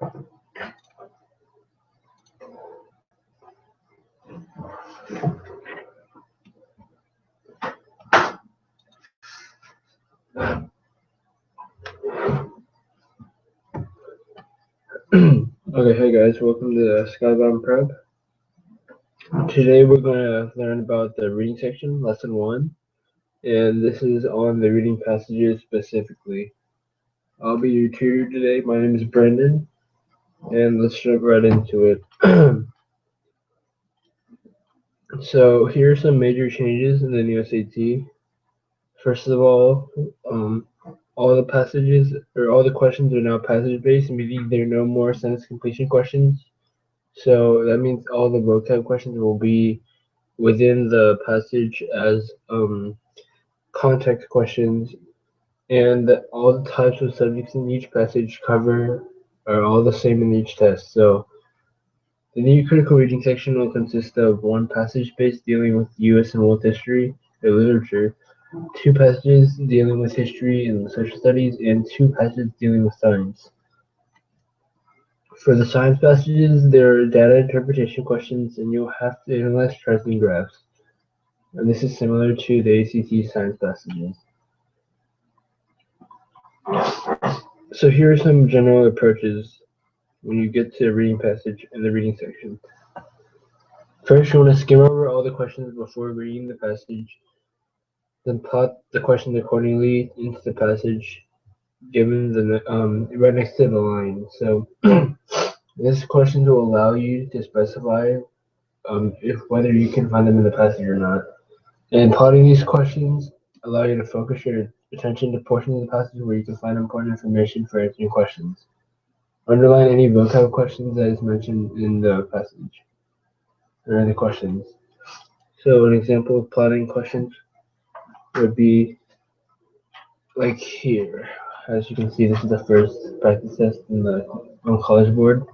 Okay, hey guys, welcome to Skybound Prep. Today we're going to learn about the reading section, lesson 1, and this is on the reading passages specifically. I'll be your tutor today. My name is Brendan, and let's jump right into it. So here are some major changes in the new SAT. First of all the passages or all the questions are now passage-based, meaning there are no more sentence completion questions. So that means all the vocab questions will be within the passage as context questions, and all the types of subjects in each passage cover are all the same in each test. So the new critical reading section will consist of one passage based dealing with U.S. and world history or literature, two passages dealing with history and social studies, and two passages dealing with science. For the science passages, there are data interpretation questions, and you'll have to analyze charts and graphs. And this is similar to the ACT science passages. So here are some general approaches when you get to a reading passage in the reading section. First, you want to skim over all the questions before reading the passage, then plot the questions accordingly into the passage, given the right next to the line. So this question will allow you to specify whether you can find them in the passage or not. And plotting these questions allow you to focus your attention to portions of the passage where you can find important information for answering questions. Underline any vocab questions that is mentioned in the passage or in the questions. So an example of plotting questions would be like here. As you can see, this is the first practice test on College Board.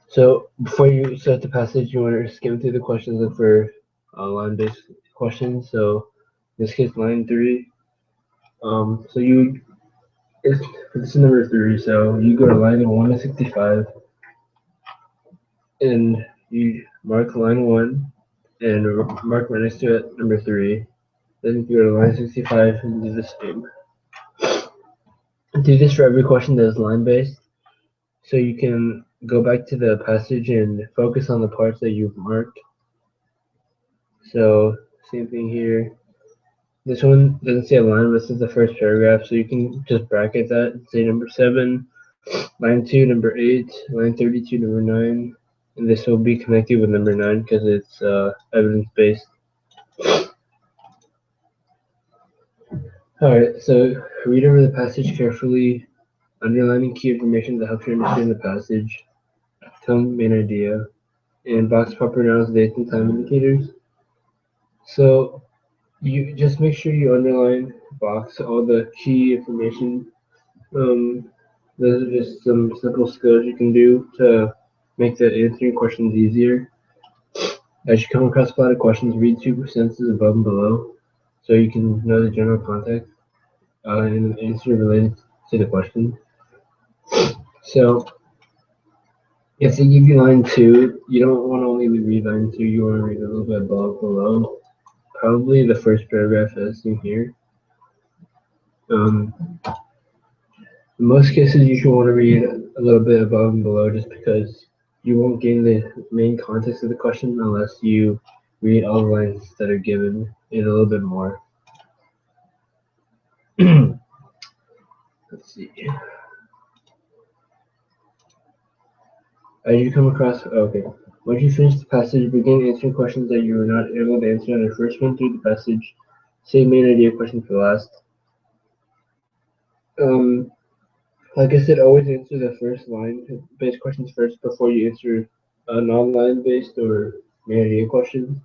So before you start the passage, you want to skim through the questions and for line-based questions. So in this case, line 3. This is number 3. So you go to line 1 to 65, and you mark line 1 and mark right next to it number 3. Then you go to line 65 and do the same. Do this for every question that is line-based, so you can go back to the passage and focus on the parts that you've marked. So same thing here. This one doesn't say a line, but this is the first paragraph, so you can just bracket that and say number 7, line 2, number 8, line 32, number 9, and this will be connected with number 9 because it's evidence-based. Alright, so read over the passage carefully, underlining key information that helps you understand the passage, tell the main idea, and box proper nouns, dates, and time indicators. So you just make sure you underline, box all the key information. Those are just some simple skills you can do to make the answering questions easier. As you come across a lot of questions, read 2 sentences above and below so you can know the general context and the answer related to the question. So if they give you line 2, you don't want to only read line 2, you want to read a little bit above, below. Probably the first paragraph as seen here. In most cases, you should want to read a little bit above and below just because you won't gain the main context of the question unless you read all the lines that are given and a little bit more. Let's see. As you come across, okay. Once you finish the passage, begin answering questions that you were not able to answer on your first run through the passage. Save main idea question for last. Like I said, always answer the first line based questions first before you answer non-line based or main idea questions.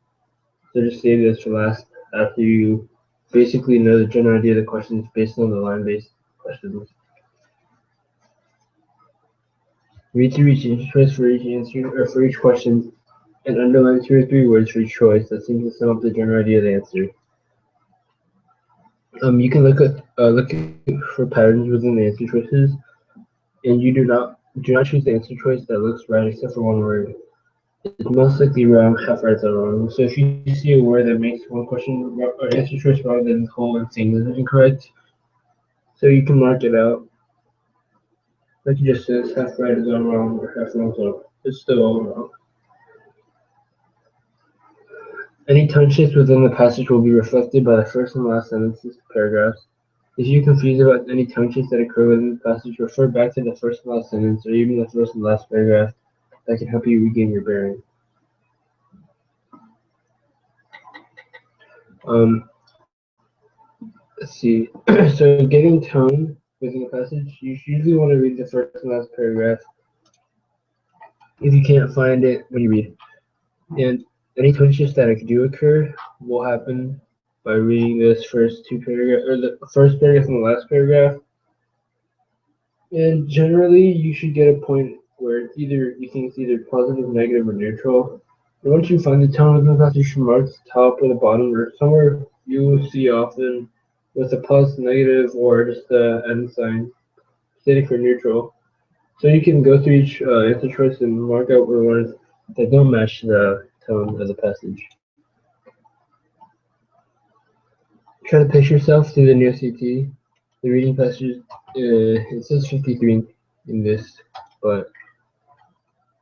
So just save this for last after you basically know the general idea of the questions based on the line based questions. Read through each choice for each answer or for each question and underline 2 or 3 words for each choice that seems to sum up the general idea of the answer. You can look for patterns within the answer choices. and you do not choose the answer choice that looks right except for one word. It's most likely wrong, half right or wrong. So if you see a word that makes one question or answer choice wrong, then the whole thing is incorrect. So you can mark it out. Like you just says, half right is all wrong or half wrong is all. It's still all wrong. Any tongue shifts within the passage will be reflected by the first and last sentences of paragraphs. If you're confused about any tongue shifts that occur within the passage, refer back to the first and last sentence or even the first and last paragraph. That can help you regain your bearing. Um, let's see. So getting tone within the passage, you usually want to read the first and last paragraph if you can't find it when you read. And any tone shifts that do occur will happen by reading this first two paragraph or the first paragraph and the last paragraph. And generally, you should get a point where it's either you think it's either positive, negative, or neutral. And once you find the tone of the passage, you should mark the top or the bottom or somewhere you will see often with a plus, negative, or just the end sign standing for neutral. So you can go through each answer choice and mark out the ones that don't match the tone of the passage. Try to pace yourself through the new CT. The reading passage, it says 53 in this, but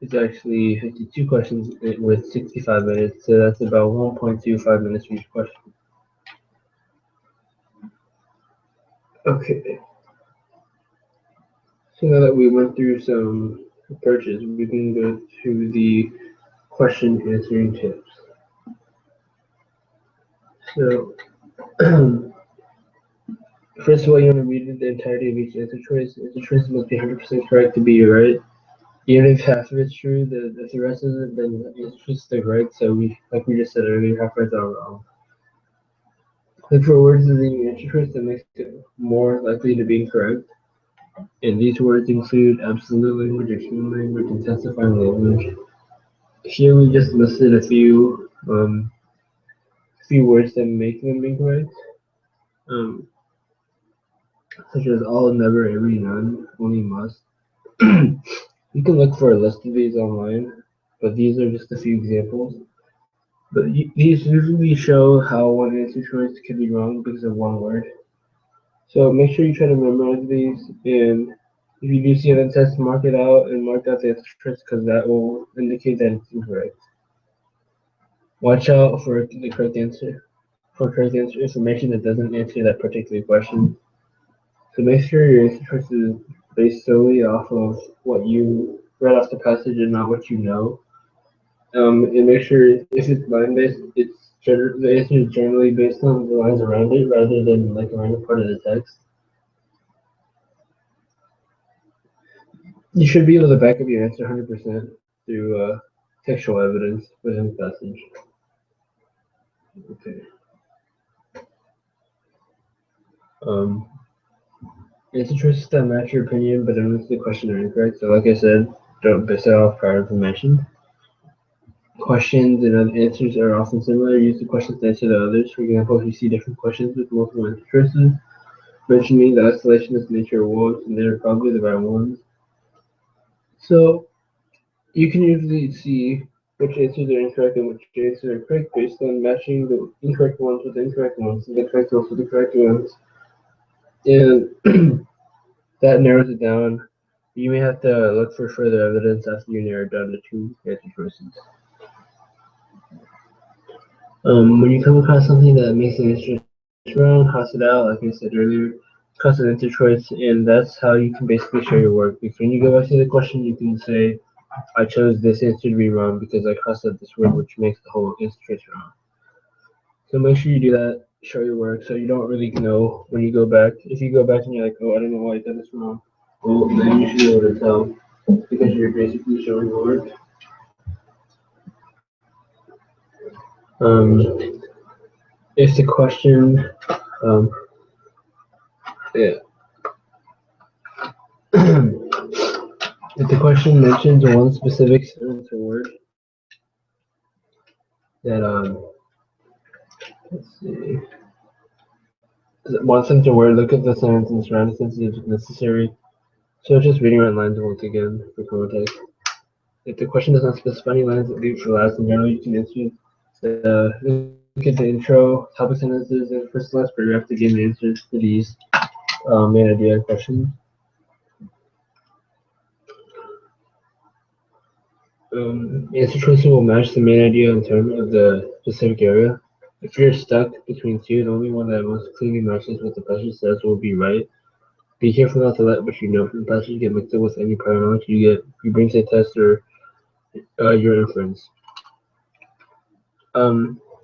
it's actually 52 questions with 65 minutes, so that's about 1.25 minutes for each question. Okay, so now that we went through some approaches, we can go to the question answering tips. So, first of all, you want to read the entirety of each answer choice. Answer choice must be 100% correct to be right. Even if half of it's true, if the rest isn't, then the answer choice is still right. So like we just said earlier, half right's all wrong. Look for words in the answer choice that makes it more likely to be incorrect. And these words include absolute language, extreme language, and testifying language. Here we just listed a few words that make them incorrect, um, such as all, never, every, none, only, must. You can look for a list of these online, but these are just a few examples. But these usually show how one answer choice could be wrong because of one word. So make sure you try to memorize these, and if you do see it on test, mark it out and mark out the answer choice because that will indicate that it's incorrect. Watch out for the correct answer, for correct answer information that doesn't answer that particular question. So make sure your answer choice is based solely off of what you read off the passage and not what you know. And make sure if it's line based, the answer is generally based on the lines around it rather than like a random part of the text. You should be able to back up your answer 100% through textual evidence within the passage. Okay. Um, Answer choices that match your opinion but don't answer the question are incorrect. So, like I said, don't base it off prior information. Questions and other answers are often similar. Use the questions to answer the others. For example, if you see different questions with multiple answer choices, mentioning the isolationist nature of wolves, and they're probably the right ones. So you can usually see which answers are incorrect and which answers are correct based on matching the incorrect ones with the incorrect ones and the correct ones with the correct ones. And that narrows it down. You may have to look for further evidence after you narrow it down to two answer choices. When you come across something that makes an answer wrong, cross it out, like I said earlier, cross an answer choice, and that's how you can basically show your work. Because when you go back to the question, you can say, I chose this answer to be wrong because I crossed out this word, which makes the whole answer choice wrong. So make sure you do that, show your work, so you don't really know when you go back. If you go back and you're like, oh, I don't know why I did this wrong, well, then you should be able to tell because you're basically showing your work. Um, if the question, yeah, if the question mentions one specific sentence or word that let's see, one sentence or word, look at the sentence and surrounding sentences if necessary. So just reading around lines once again for context. If the question does not specify any lines that leave for last, then generally you can answer look at the intro, topic sentences, and first last paragraph to give the answers to these main idea questions. Answer choices will match the main idea in terms of the specific area. If you're stuck between two, the only one that most clearly matches what the passage says will be right. Be careful not to let what you know from the passage get mixed up with any prior knowledge you bring to the test or your inference.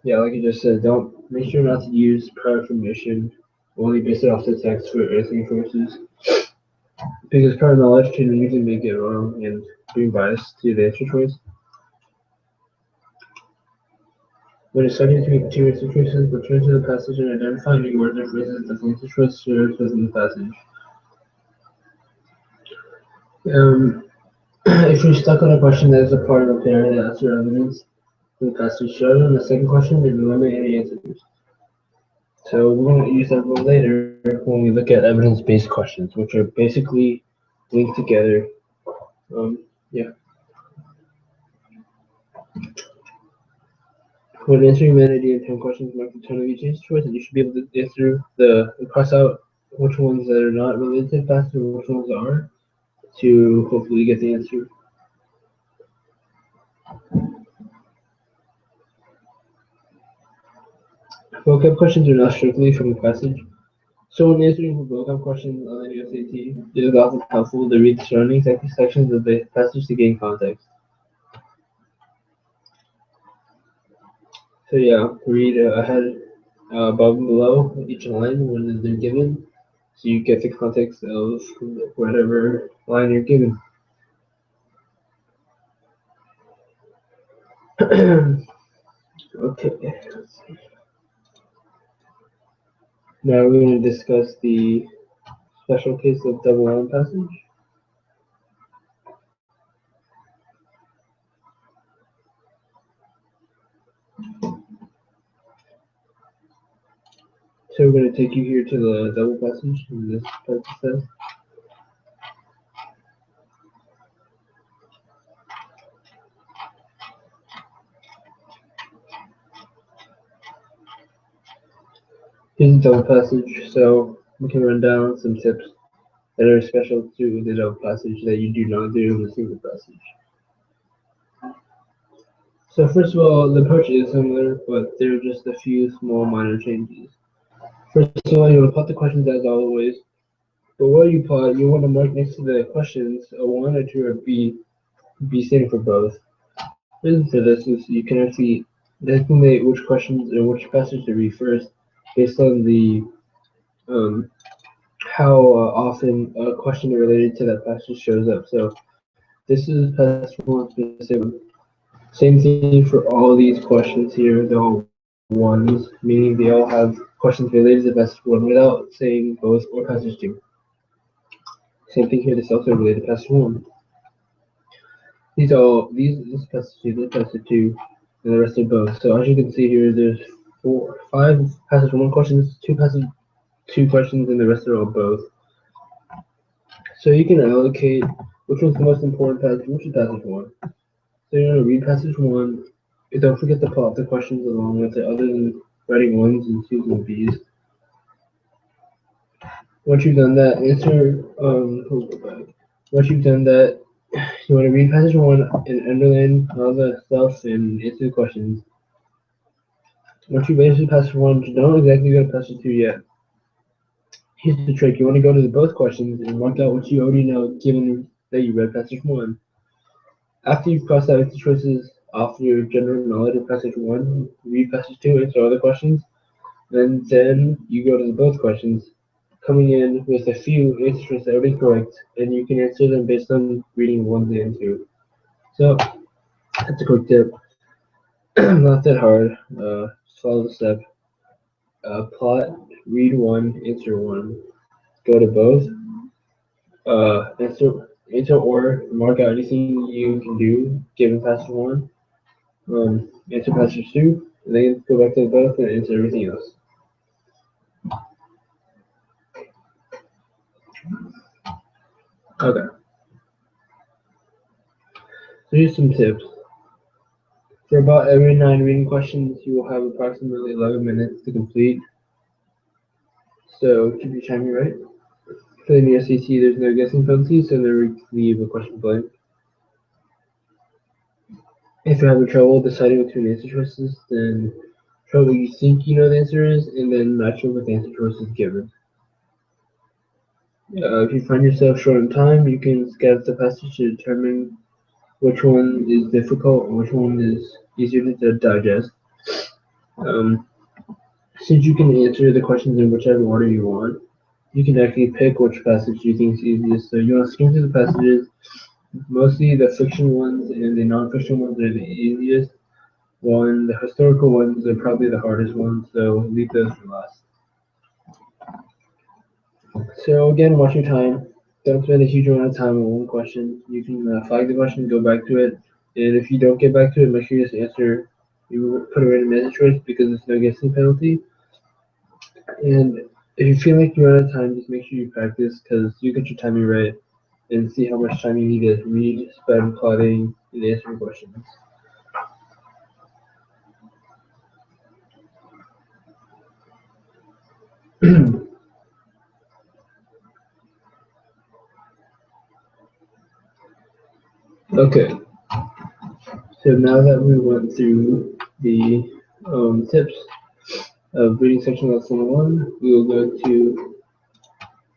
Yeah, like I just said, don't make sure not to use prior information. Only base it off the text for answering choices. Because prior knowledge can usually make it wrong and bring bias to the answer choice. When deciding between two answer choices, return to the passage and identify any words or phrases that the answer choice shares within the passage. If you're stuck on a question that is a part of the area that answer evidence from the passage shown in the second question, then limit any answers. So we're going to use that one later when we look at evidence-based questions, which are basically linked together. Yeah. When answering humanity and 10 questions, mark the tone of each answer choice, and you should be able to answer cross out which ones that are not related to the passage and which ones are to hopefully get the answer. Vocab questions are not strictly from the passage. So when answering vocab questions on any SAT, it is often helpful to read the surrounding sections of the passage to gain context. So yeah, read ahead, above and below each line when they're given, so you get the context of whatever line you're given. Okay, let's see. Now we're going to discuss the special case of double line passage. So we're going to take you here to the double passage in this part says. Here's the double passage, so we can run down some tips that are special to the double passage that you do not do in the single passage. So first of all, the approach is similar, but there are just a few small minor changes. First of all, you want to plot the questions as always, but while you plot, you want to mark next to the questions a 1, a 2, or B standing for both. The reason for this is you can actually designate which questions or which passage to read first based on the how often a question related to that passage shows up. So this is passage 1 specific. Same thing for all these questions here. They're all ones, meaning they all have questions related to passage 1 without saying both or passage 2. Same thing here. This is also related to passage 1. This passage 2, this passage 2, and the rest are both. So as you can see here, there's 5 passage 1 questions, 2 passage 2 questions, and the rest are all both. So you can allocate which one's the most important passage, which is passage 1. So you're going to read passage 1, and don't forget to plot the questions along with it, other than writing 1s and 2s and B's. Once you've done that, once you've done that, you want to read passage 1 and underline all the stuff and answer the questions. Once you've answered passage 1, don't exactly go to passage 2 yet. Here's the trick. You want to go to both questions and mark out what you already know, given that you read passage 1. After you've crossed out answer choices off your general knowledge of passage 1, read passage 2, answer other questions, and then you go to the both questions, coming in with a few answer choices that are incorrect, and you can answer them based on reading 1 and 2. So, that's a quick tip. Not that hard. Just follow the step. Plot, read 1, answer 1. Go to both. Answer or mark out anything you can do given passage 1. Answer passage 2, and then go back to both and answer everything else. Okay. So here's some tips. For about every 9 reading questions, you will have approximately 11 minutes to complete. So keep your timing right. For the SAT, there's no guessing penalty, so never leave a question blank. If you're having trouble deciding between answer choices, then try what you think you know the answer is, and then match it with the answer choices given. If you find yourself short on time, you can scout the passage to determine which one is difficult and which one is easier to digest. Um, since you can answer the questions in whichever order you want, you can actually pick which passage you think is easiest. So you want to skim through the passages. Mostly the fiction ones and the non-fiction ones are the easiest. One, the historical ones are probably the hardest ones, so leave those for last. So again, watch your time. Don't spend a huge amount of time on one question. You can flag the question, go back to it, and if you don't get back to it, make sure you just answer. You put a random answer choice because there's no guessing penalty. And if you feel like you run out of time, just make sure you practice because you get your timing right and see how much time you need to read, spend plotting, and answering questions. Okay, so now that we went through the tips of reading section lesson 1, we will go to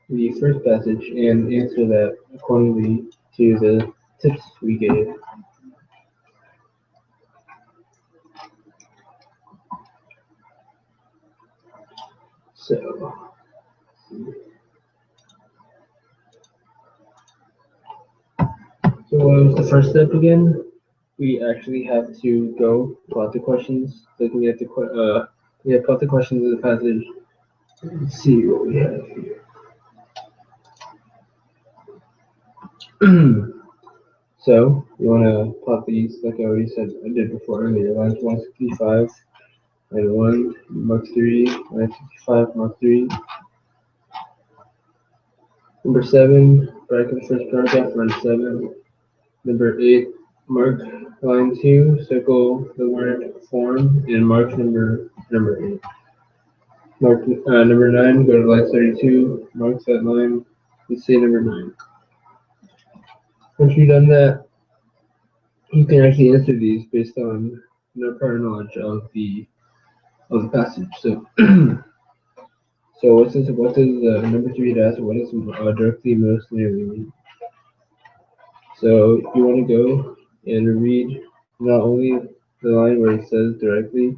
the first passage and answer that accordingly to the tips we gave. So, what was the first step again? We actually have to go plot the questions, looking at the plot the questions of the passage. Let's see what we have here. So you want to plot these like I already said I did before earlier. Lines 165, line 1, mark 3, line 65, mark 3. Number 7, bracket the first paragraph, line 7. Number 8, mark line 2, circle the word form, and mark number 8. Mark number 9, go to line 32, mark that line, and say number 9. Once you've done that, you can actually answer these based on prior knowledge of the passage. So, so what does number 3 ask? What does directly most nearly mean? So you want to go and read not only the line where it says directly,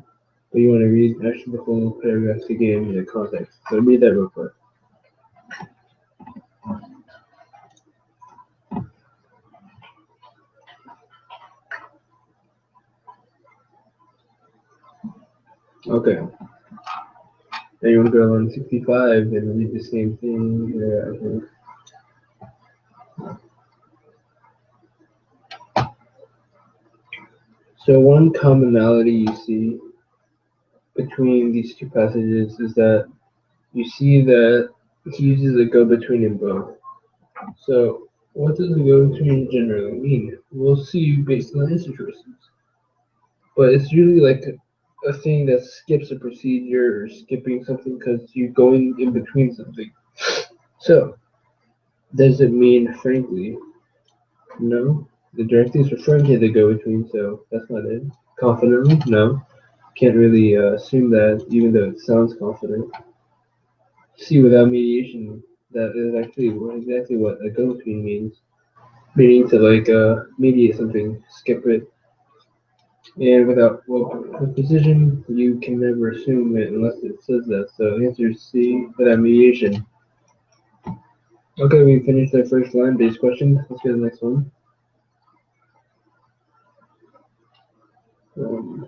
but you want to read actually the whole paragraph to gain the context. So read that real quick. Okay. Now you want to go to line 65 and read the same thing here. So one commonality you see between these two passages is that you see that he uses a go-between in both. So what does a go-between generally mean? We'll see based on answer choices. But it's really like a thing that skips a procedure or skipping something because you're going in between something. So does it mean frankly? No. The directive is referring to the go-between, so that's not it. Confidently? No. Can't really assume that, even though it sounds confident. See, without mediation, that is actually exactly what a go-between means. Meaning to like mediate something, skip it. And without with precision, you can never assume it unless it says that. So answer C, without mediation. Okay, we finished our first line based question. Let's go to the next one. Um,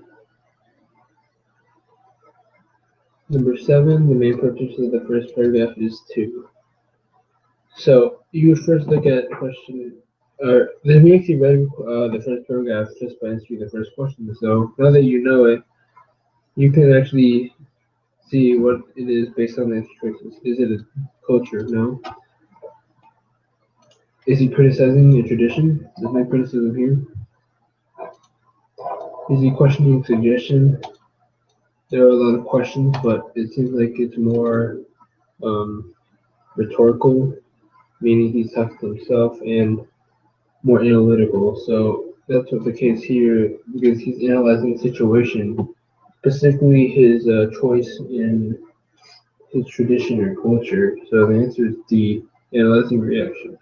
Number 7, the main purpose of the first paragraph is to. So you would first look at question, or then we actually read the first paragraph just by answering the first question. So now that you know it, you can actually see what it is based on the answer choices. Is it a culture? No. Is he criticizing a tradition? Is my criticism here? Is he questioning suggestion? There are a lot of questions, but it seems like it's more rhetorical, meaning he's talking to himself, and more analytical. So that's what the case here, because he's analyzing the situation, specifically his choice in his tradition or culture. So the answer is D, analyzing reaction.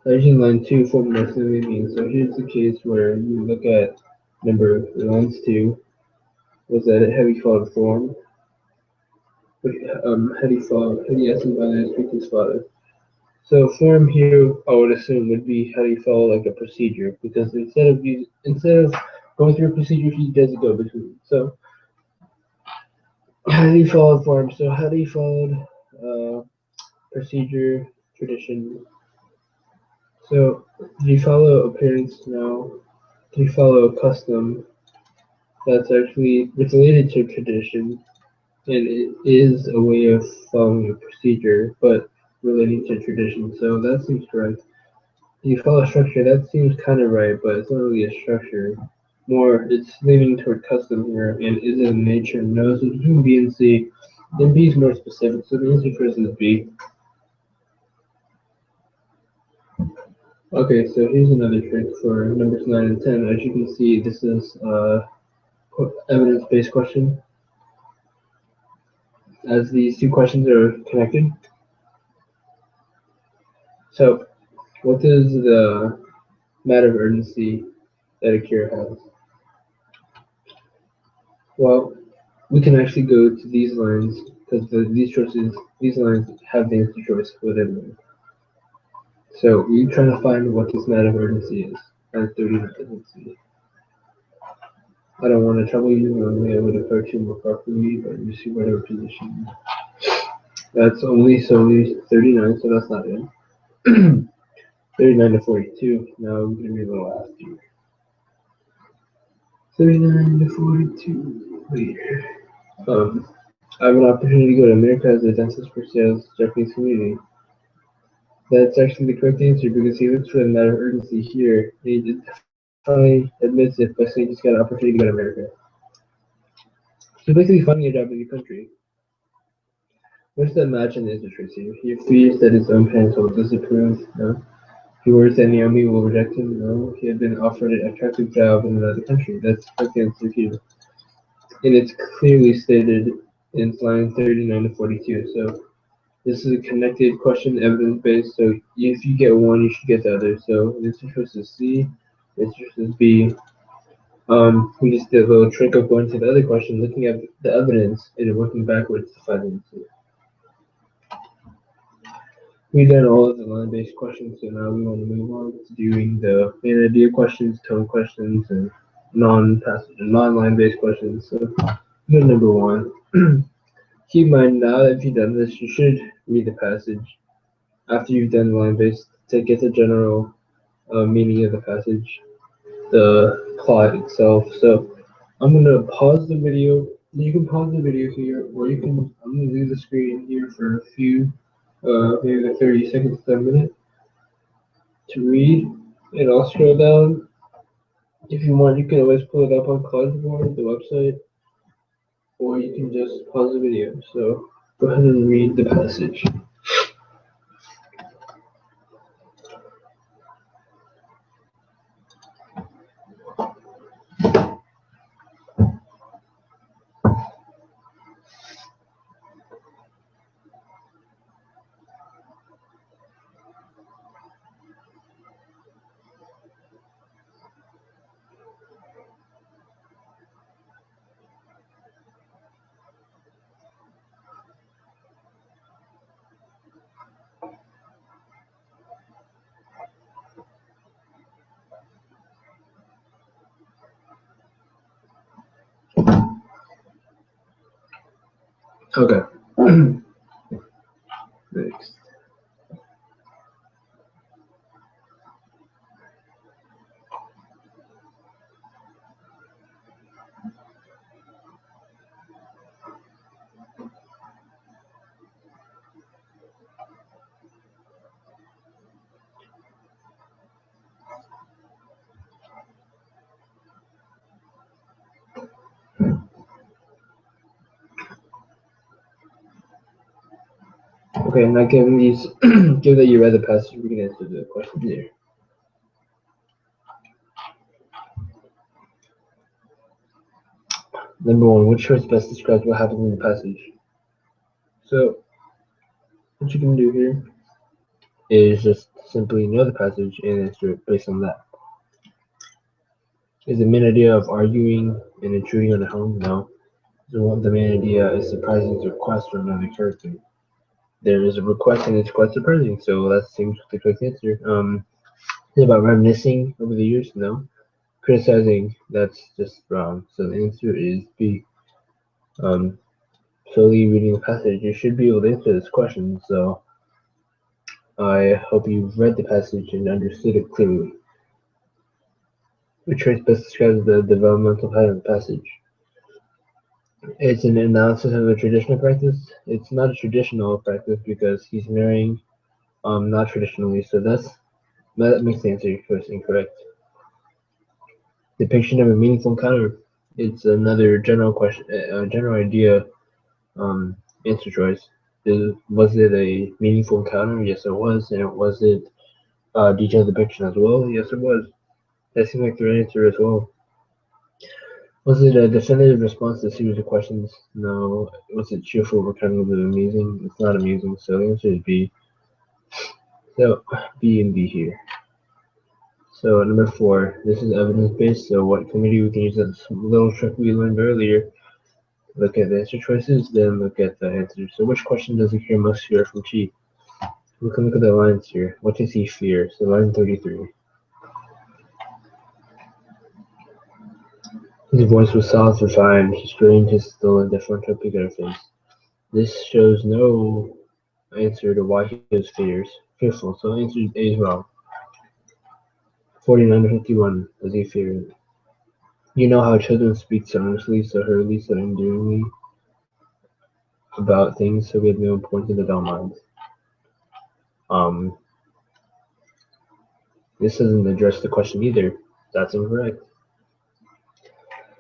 Legend line 2 form necessarily means. So here's the case where you look at lines 2, was that a heavy followed form? Heady essence by the speaker's father. So form here, I would assume would be how do you follow like a procedure, because instead of going through a procedure, he does go between. So how do you follow form? So how do you follow procedure, tradition? So do you follow appearance? No. Do you follow a custom? That's actually related to tradition, and it is a way of following a procedure, but relating to tradition. So that seems correct. You follow structure, that seems kind of right, but it's not really a structure. More, it's leaning toward custom here, and is it in nature? No, so between B and C, then B is more specific, so the answer first is B. Okay, so here's another trick for numbers 9 and 10. As you can see, this is evidence-based question, as these two questions are connected. So, what is the matter of urgency that a cure has? Well, we can actually go to these lines because these lines have the answer choice within them. So we're trying to find what this matter of urgency is. And 39, let's see. I don't want to trouble you, normally I would have heard you more properly, but you see whatever position. That's only solely 39, so that's not it. 39 to 42, now I'm going to be a little after. 39 to 42, later. I have an opportunity to go to America as a dentist for sales Japanese community. That's actually the correct answer because he looks for the matter of urgency here. He finally admits it by saying he's got an opportunity to go to America. So basically finding a job in the country. What does that match in the interest here? He fears that his own parents will disapprove. No. He worries that Naomi will reject him. No. He had been offered an attractive job in another country. That's the correct answer here. And it's clearly stated in line 39 to 42. So this is a connected question, evidence-based, so if you get one, you should get the other. So this choice is C, this choice is B. We just did a little trick of going to the other question, looking at the evidence, and working backwards to find the answer. We've done all of the line-based questions, so now we want to move on to doing the main idea questions, tone questions, and non-line-based questions. So good number one. Keep in mind, now that you've done this, you should read the passage after you've done line based to get the general meaning of the passage, the plot itself. So I'm gonna pause the video. You can pause the video here, or you can. I'm gonna leave the screen here for a few, maybe like 30 seconds to a minute to read, and I'll scroll down. If you want, you can always pull it up on Collegeboard, the website, or you can just pause the video. So go ahead and read the passage. Okay. Next. Okay, now given these, given that you read the passage, we can answer the question here. Number one, which choice best describes what happens in the passage? So, what you can do here is just simply know the passage and answer it based on that. Is the main idea of arguing and intruding on the home? No. The main idea is surprising request from another character. There is a request and it's quite surprising, so that seems the correct answer. Is it about reminiscing over the years? No. Criticizing, that's just wrong. So the answer is B. Slowly reading the passage, you should be able to answer this question, so I hope you've read the passage and understood it clearly. Which traits best describes the developmental pattern of the passage? It's an analysis of a traditional practice. It's not a traditional practice because he's marrying not traditionally, so that makes the answer choice incorrect. Depiction of a meaningful encounter. It's another general question, general idea answer choice. Was it a meaningful encounter? Yes, it was. And was it detailed depiction as well? Yes, it was. That seems like the right answer as well. Was it a definitive response to a series of questions? No. Was it cheerful, recounting of amusing? It's not amusing, so the answer is B. So B and B here. So number 4, this is evidence-based, so what can we do? We can use that little trick we learned earlier. Look at the answer choices, then look at the answers. So which question does he fear most fear from Chi? We can look at the lines here. What does he fear? So line 33. His voice was soft and fine. He strained his still indifferent picture face. This shows no answer to why he was fearful. So answer A is wrong. 49 to 51. Does he fear? You know how children speak so earnestly, so hurriedly, so endearingly about things so we have no importance in the dull minds. This doesn't address the question either. That's incorrect.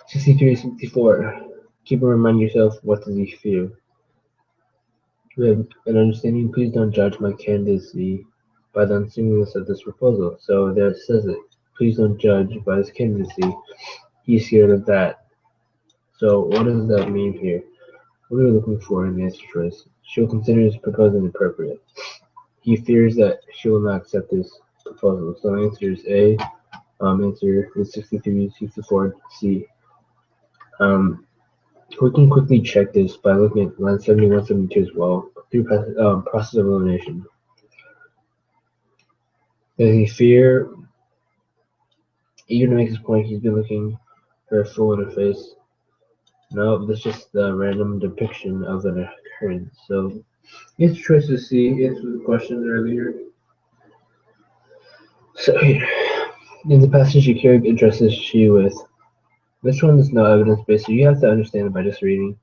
63 to 64. Keep and remind yourself, what does he fear? We have an understanding. Please don't judge my candidacy by the unseemliness of this proposal. So there it says it. Please don't judge by his candidacy. He's scared of that. So what does that mean here? What are we looking for in the answer choice? She will consider his proposal inappropriate. He fears that she will not accept his proposal. So the answer is A. Answer is 63, 64, C. We can quickly check this by looking at line 71, 72 as well, through process of elimination. Does he fear? Eager to make his point, he's been looking her full in her face. No, that's just the random depiction of an occurrence. So, answer choice is C. Answer the question earlier. So here, in the passage, Yukari addresses Shi with, this one is no evidence based, so you have to understand it by just reading.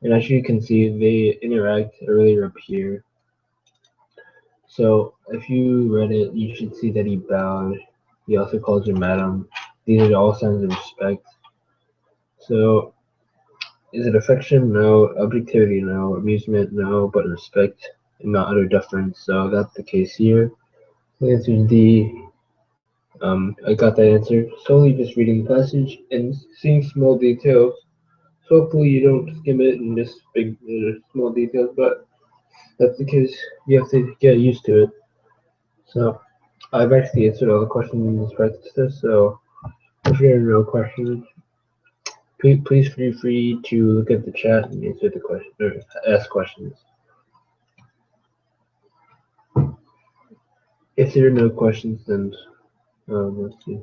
And as you can see, they interact earlier up here. So if you read it, you should see that he bowed. He also calls her madam. These are all signs of respect. So is it affection? No. Objectivity? No. Amusement? No. But respect and not utter deference. So that's the case here. The answer is D. I got that answer solely just reading the passage and seeing small details. So hopefully you don't skim it and just big small details, but that's because you have to get used to it. So I've actually answered all the questions in this practice test, so if you have no questions, please feel free to look at the chat and answer the question or ask questions. If there are no questions, then let's see.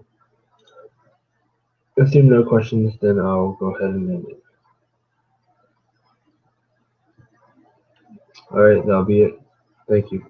If there are no questions, then I'll go ahead and end it. Alright, that'll be it. Thank you.